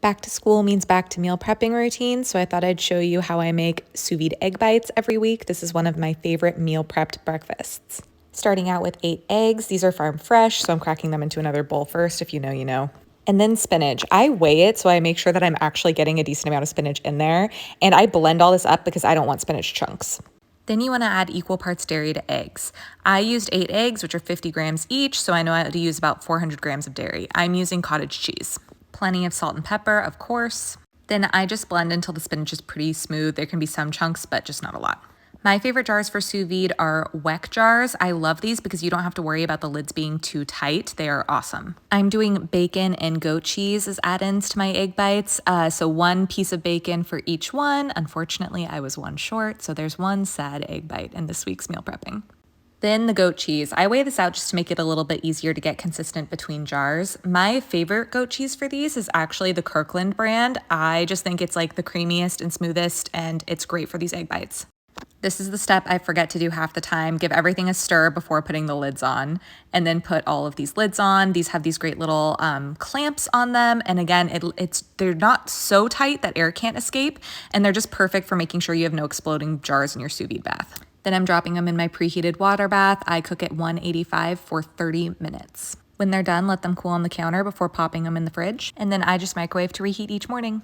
Back to school means back to meal prepping routine, so I thought I'd show you how I make sous vide egg bites every week. This is one of my favorite meal prepped breakfasts. Starting out with 8 eggs. These are farm fresh, so I'm cracking them into another bowl first. If you know, you know. And then spinach. I weigh it, so I make sure that I'm actually getting a decent amount of spinach in there. And I blend all this up because I don't want spinach chunks. Then you want to add equal parts dairy to eggs. I used 8 eggs, which are 50 grams each, so I know I had to use about 400 grams of dairy. I'm using cottage cheese. Plenty of salt and pepper, of course. Then I just blend until the spinach is pretty smooth. There can be some chunks, but just not a lot. My favorite jars for sous vide are Weck jars. I love these because you don't have to worry about the lids being too tight. They are awesome. I'm doing bacon and goat cheese as add-ins to my egg bites. So 1 piece of bacon for each one. Unfortunately, I was 1 short, so there's 1 sad egg bite in this week's meal prepping. Then the goat cheese. I weigh this out just to make it a little bit easier to get consistent between jars. My favorite goat cheese for these is actually the Kirkland brand. I just think it's like the creamiest and smoothest, and it's great for these egg bites. This is the step I forget to do half the time. Give everything a stir before putting the lids on, and then put all of these lids on. These have these great little clamps on them. And again, they're not so tight that air can't escape, and they're just perfect for making sure you have no exploding jars in your sous vide bath. Then I'm dropping them in my preheated water bath. I cook at 185 for 30 minutes. When they're done, let them cool on the counter before popping them in the fridge. And then I just microwave to reheat each morning.